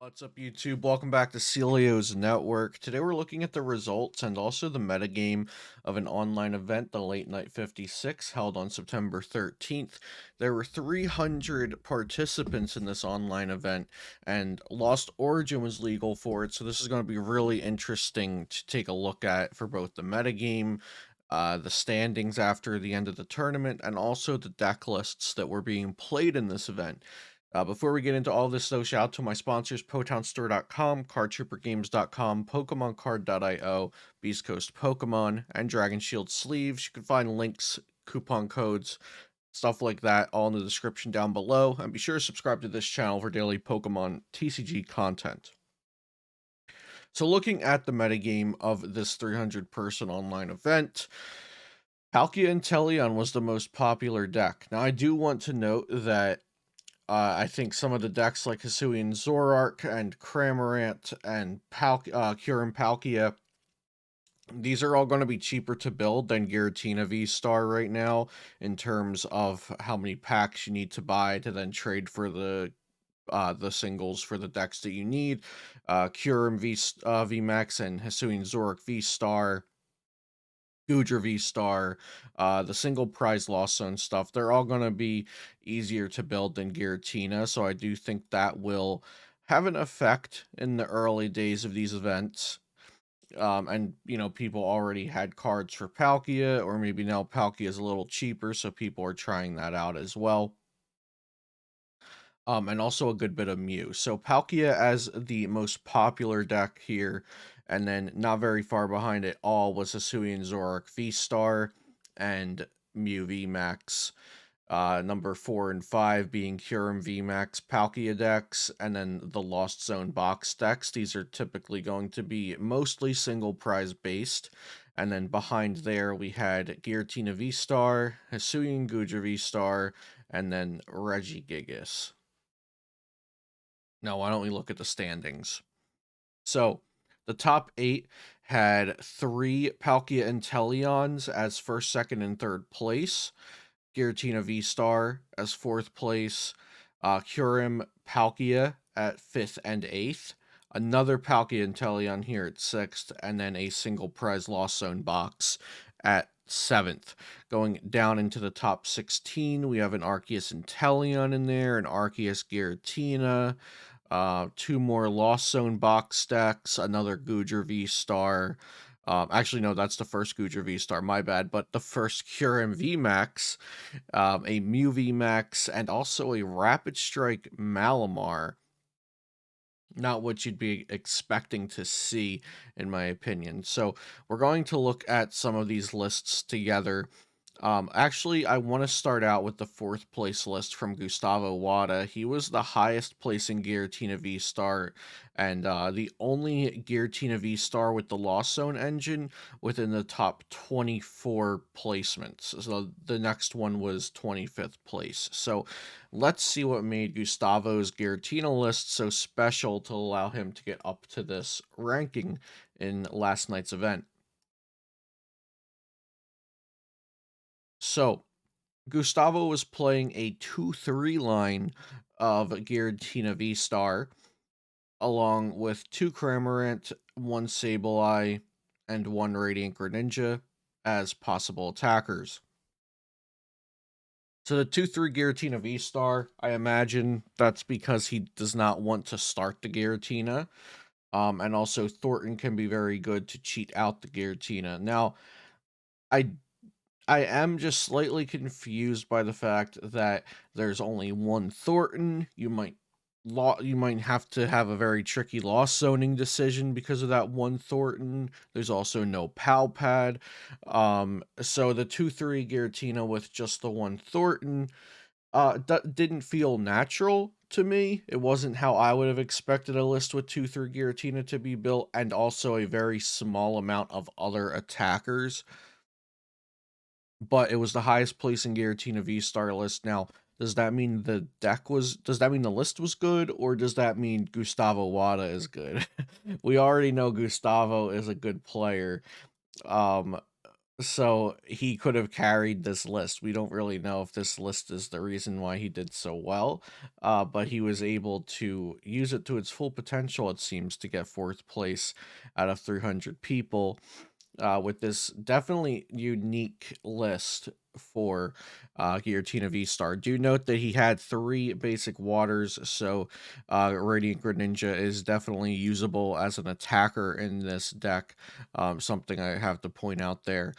What's up, YouTube? Welcome back to Celio's Network. Today we're looking at the results and also the metagame of an online event, the Late Night 56, held on September 13th. There were 300 participants in this online event, and Lost Origin was legal for it, so this is going to be really interesting to take a look at for both the metagame, the standings after the end of the tournament, and also the deck lists that were being played in this event. Before we get into all this, though, shout out to my sponsors, PotownStore.com, CardTrooperGames.com, PokemonCard.io, Beast Coast Pokemon, and Dragon Shield Sleeves. You can find links, coupon codes, stuff like that, all in the description down below. And be sure to subscribe to this channel for daily Pokemon TCG content. So looking at the metagame of this 300-person online event, Palkia and Teleon was the most popular deck. Now, I do want to note that I think some of the decks like Hisuian Zoroark and Cramorant and Kyurem Palkia, these are all going to be cheaper to build than Giratina V-Star right now in terms of how many packs you need to buy to then trade for the singles for the decks that you need. Kyurem VMAX and Hisuian Zoroark V-Star, Goodra V-Star, the single prize Lost Zone stuff, they're all going to be easier to build than Giratina, so I do think that will have an effect in the early days of these events. And, people already had cards for Palkia, or maybe now Palkia is a little cheaper, so people are trying that out as well. And also a good bit of Mew. So Palkia as the most popular deck here, and then not very far behind it all was Hisuian Zoroark V-Star and Mew VMAX. Number 4 and 5 being Kyurem VMAX Palkia decks, and then the Lost Zone box decks. These are typically going to be mostly single prize based. And then behind there we had Giratina V-Star, Hisuian Goodra V-Star, and then Regigigas. Now, why don't we look at the standings? So, the top 8 had 3 Palkia and Teleons as first, second, and third place. Giratina V-Star as fourth place. Kyurem Palkia at 5th and 8th. Another Palkia and Teleon here at 6th. And then a single prize Lost Zone box at 7th. Going down into the top 16, we have an Arceus and Teleon in there, an Arceus Giratina, 2 more Lost Zone box decks, another Goodra V-Star. Actually, no, that's the first Goodra V-Star, my bad, but the first Kyurem VMAX, a Mew VMAX, and also a Rapid Strike Malamar. Not what you'd be expecting to see, in my opinion. So we're going to look at some of these lists together. Actually, I want to start out with the 4th place list from Gustavo Wada. He was the highest placing Giratina V-Star, and the only Giratina V-Star with the Lost Zone engine within the top 24 placements. So the next one was 25th place. So let's see what made Gustavo's Giratina list so special to allow him to get up to this ranking in last night's event. So, Gustavo was playing a 2-3 line of Giratina V-Star, along with 2 Cramorant, 1 Sableye, and 1 Radiant Greninja as possible attackers. So the 2-3 Giratina V-Star, I imagine that's because he does not want to start the Giratina. And also Thornton can be very good to cheat out the Giratina. Now, I I am just slightly confused by the fact that there's only one Thornton. You might have to have a very tricky loss zoning decision because of that one Thornton. There's also no Pal Pad. So the 2-3 Giratina with just the one Thornton didn't feel natural to me. It wasn't how I would have expected a list with 2-3 Giratina to be built, and also a very small amount of other attackers, but it was the highest placing Giratina V-Star list. Now, does that mean does that mean the list was good, or does that mean Gustavo Wada is good? We already know Gustavo is a good player. Um, So he could have carried this list. We don't really know if this list is the reason why he did so well, but he was able to use it to its full potential, it seems, to get fourth place out of 300 people with this definitely unique list for Giratina V Star. Do note that he had three basic waters, so Radiant Greninja is definitely usable as an attacker in this deck. Something I have to point out there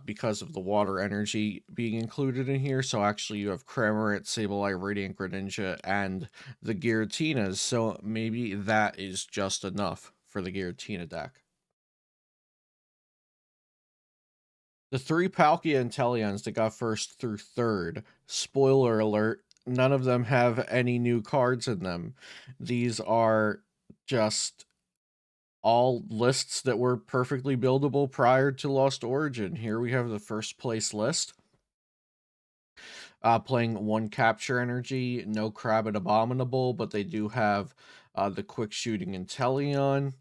because of the water energy being included in here. So actually, you have Cramorant, Sableye, Radiant Greninja, and the Giratinas. So maybe that is just enough for the Giratina deck. The three Palkia and Inteleons that got first through third, spoiler alert, none of them have any new cards in them. These are just all lists that were perfectly buildable prior to Lost Origin. Here we have the first place list. Playing one capture energy, no crab and abominable, but they do have the quick shooting Inteleon.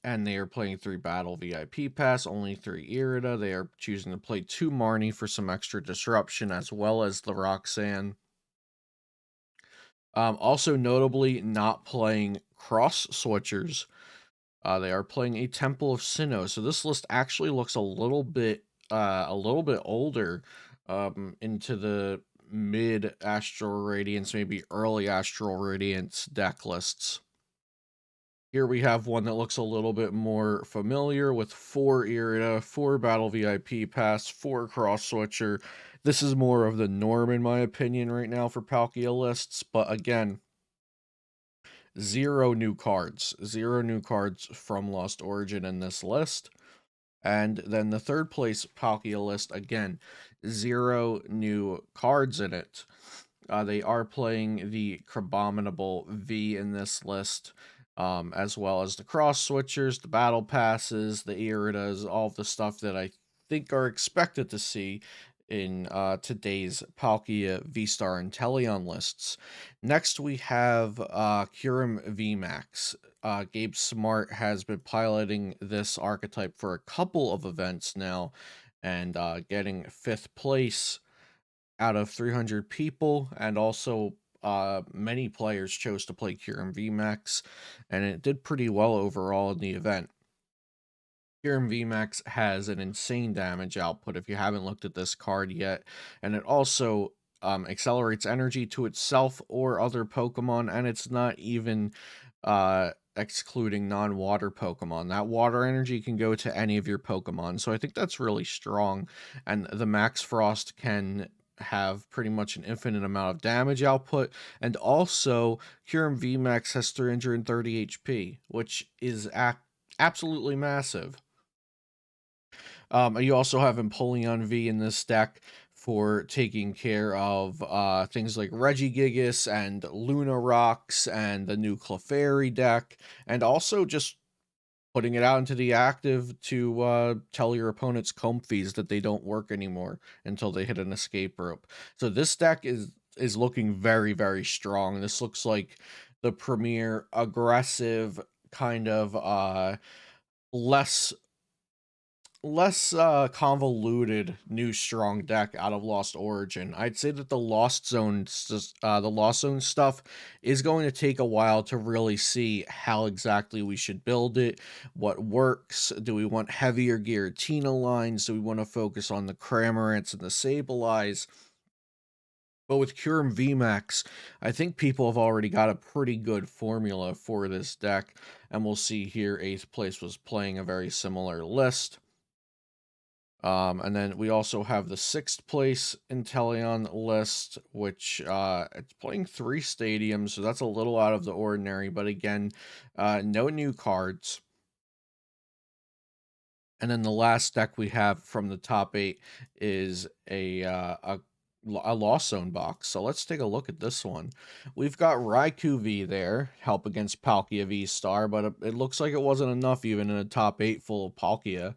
And they are playing 3 Battle VIP Pass, only 3 Irida. They are choosing to play 2 Marnie for some extra disruption, as well as the Roxanne. Also notably not playing Cross Switchers. They are playing a Temple of Sinnoh. So this list actually looks a little bit older, into the mid Astral Radiance, maybe early Astral Radiance deck lists. Here we have one that looks a little bit more familiar with 4 Irida, 4 Battle VIP Pass, 4 Cross Switcher. This is more of the norm, in my opinion, right now for Palkia lists, but again, zero new cards. Zero new cards from Lost Origin in this list. And then the third place Palkia list, again, zero new cards in it. They are playing the Crabominable V in this list, as well as the Cross Switchers, the Battle Passes, the Iridas, all of the stuff that I think are expected to see in today's Palkia V-Star and Teleon lists. Next, we have Kyurem VMAX. Gabe Smart has been piloting this archetype for a couple of events now, and getting 5th place out of 300 people, and also many players chose to play Kyurem VMAX, and it did pretty well overall in the event. Kyurem VMAX has an insane damage output if you haven't looked at this card yet, and it also accelerates energy to itself or other Pokemon, and it's not even excluding non-water Pokemon. That water energy can go to any of your Pokemon, so I think that's really strong, and the Max Frost can have pretty much an infinite amount of damage output, and also Kyurem VMAX has 330 HP, which is absolutely massive. You also have Empoleon V in this deck for taking care of things like Regigigas and Luna Rocks and the new Clefairy deck, and also just putting it out into the active to tell your opponent's Comfies that they don't work anymore until they hit an escape rope. So this deck is looking very, very strong. This looks like the premier aggressive kind of less convoluted new strong deck out of Lost Origin. I'd say that the Lost Zone stuff is going to take a while to really see how exactly we should build it, what works. Do we want heavier Giratina lines? Do we want to focus on the Cramorants and the Sableyes? But with Kyurem VMAX, I think people have already got a pretty good formula for this deck, and we'll see here 8th place was playing a very similar list. And then we also have the 6th place Inteleon list, which it's playing 3 stadiums, so that's a little out of the ordinary. But again, no new cards. And then the last deck we have from the top 8 is a Lost Zone box. So let's take a look at this one. We've got Raikou V there, help against Palkia V Star, but it looks like it wasn't enough even in a top 8 full of Palkia.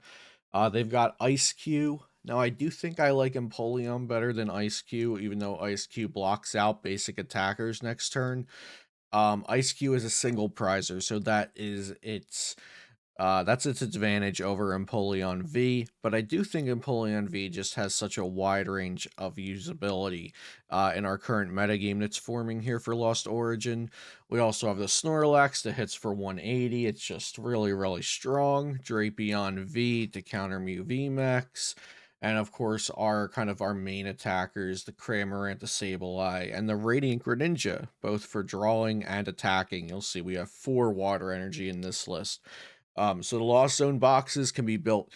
They've got Ice Q. Now, I do think I like Empoleon better than Ice Q, even though Ice Q blocks out basic attackers next turn. Ice Q is a single prizer, so that is its That's its advantage over Empoleon V, but I do think Empoleon V just has such a wide range of usability in our current metagame that's forming here for Lost Origin. We also have the Snorlax that hits for 180. It's just really, really strong. Drapion V to counter Mew VMAX. And of course, our main attackers, the Cramorant, the Sableye, and the Radiant Greninja, both for drawing and attacking. You'll see we have 4 water energy in this list. So the Lost Zone boxes can be built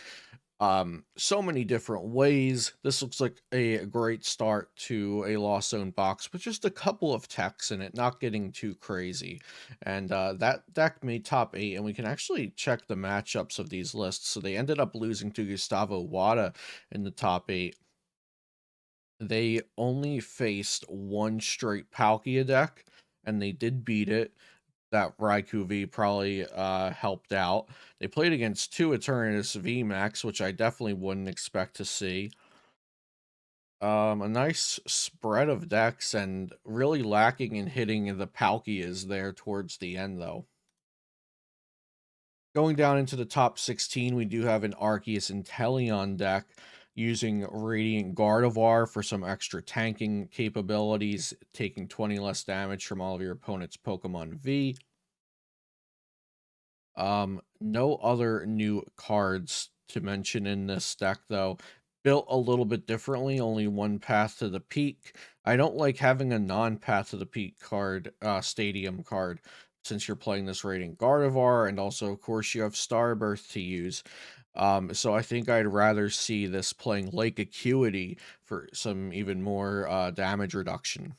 so many different ways. This looks like a great start to a Lost Zone box with just a couple of techs in it, not getting too crazy. And that deck made top 8, and we can actually check the matchups of these lists. So they ended up losing to Gustavo Wada in the top 8. They only faced one straight Palkia deck, and they did beat it. That Raikou V probably helped out. They played against 2 Eternatus VMAX, which I definitely wouldn't expect to see. A nice spread of decks, and really lacking in hitting the Palkias there towards the end, though. Going down into the top 16, we do have an Arceus Inteleon deck using Radiant Gardevoir for some extra tanking capabilities, taking 20 less damage from all of your opponent's Pokemon V. No other new cards to mention in this deck, though. Built a little bit differently, only one path to the peak. I don't like having a non-path to the peak card, stadium card, since you're playing this Radiant Gardevoir, and also, of course, you have Starbirth to use. So I think I'd rather see this playing Lake Acuity for some even more damage reduction.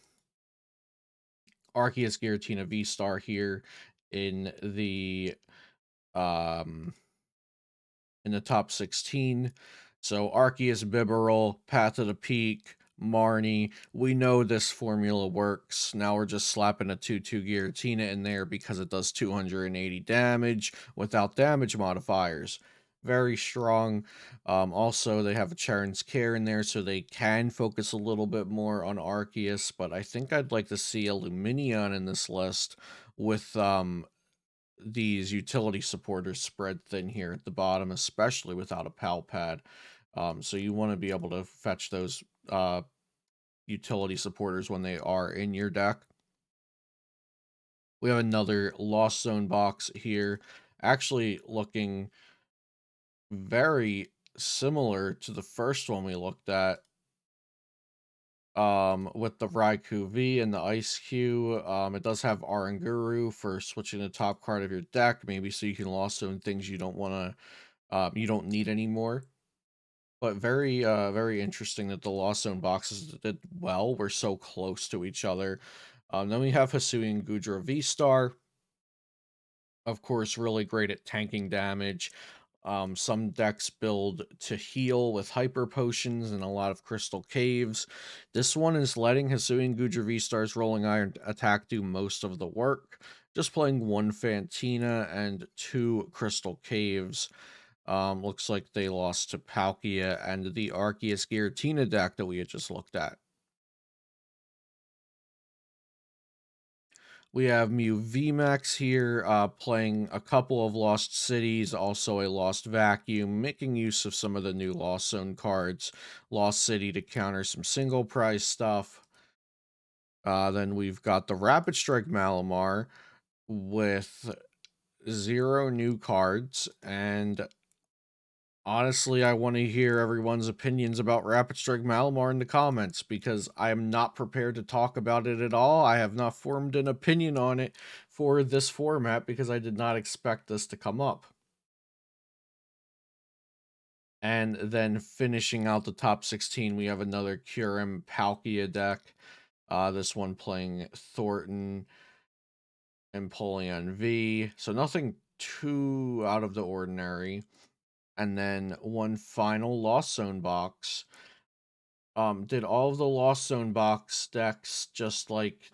Arceus Giratina V-Star here in the um top 16. So Arceus, Bibarel, Path of the Peak, Marnie. We know this formula works. Now we're just slapping a 2-2 Giratina in there because it does 280 damage without damage modifiers. Very strong. Also, they have a Charon's Care in there, so they can focus a little bit more on Arceus, but I think I'd like to see a Luminion in this list with these utility supporters spread thin here at the bottom, especially without a pal pad. So you want to be able to fetch those utility supporters when they are in your deck. We have another Lost Zone box here, actually looking very similar to the first one we looked at, with the Raikou V and the Ice Q. It does have Aranguru for switching the top card of your deck, maybe so you can Lost Zone things you don't want to you don't need anymore. But very interesting that the Lost Zone boxes did well. We're so close to each other. Then we have Hisuian Gudra V-Star. Of course, really great at tanking damage. Some decks build to heal with hyper potions and a lot of crystal caves. This one is letting Hisuian Gudra V-Star's Rolling Iron attack do most of the work. Just playing 1 Fantina and 2 crystal caves. Looks like they lost to Palkia and the Arceus Giratina deck that we had just looked at. We have Mew VMAX here, playing a couple of Lost Cities, also a Lost Vacuum, making use of some of the new Lost Zone cards. Lost City to counter some single prize stuff. Then we've got the Rapid Strike Malamar with 0 new cards, and honestly, I want to hear everyone's opinions about Rapid Strike Malamar in the comments, because I am not prepared to talk about it at all. I have not formed an opinion on it for this format because I did not expect this to come up. And then finishing out the top 16, we have another Kyurem Palkia deck. This one playing Thornton, Empoleon V. So nothing too out of the ordinary. And then one final Lost Zone box. Did all of the Lost Zone box decks just like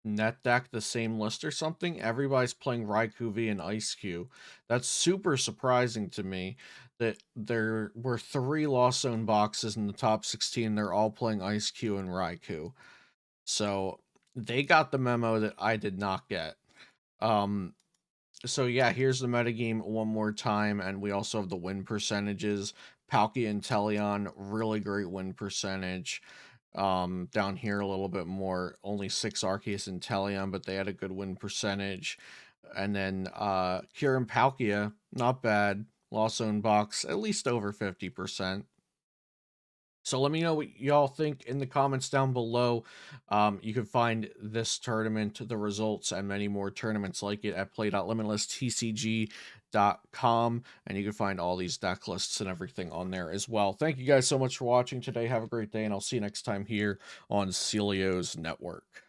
net deck the same list or something? Everybody's playing Raikou V and Ice Q. That's super surprising to me that there were 3 Lost Zone boxes in the top 16. They're all playing Ice Q and Raikou. So they got the memo that I did not get. Um, So yeah, here's the metagame one more time, and we also have the win percentages. Palkia and Teleon, really great win percentage. Down here a little bit more, only 6 Arceus and Teleon, but they had a good win percentage. And then Cure and Palkia, not bad. Lost Zone Box, at least over 50%. So let me know what y'all think in the comments down below. You can find this tournament, the results, and many more tournaments like it at play.limitlesstcg.com. And you can find all these deck lists and everything on there as well. Thank you guys so much for watching today. Have a great day, and I'll see you next time here on Celio's Network.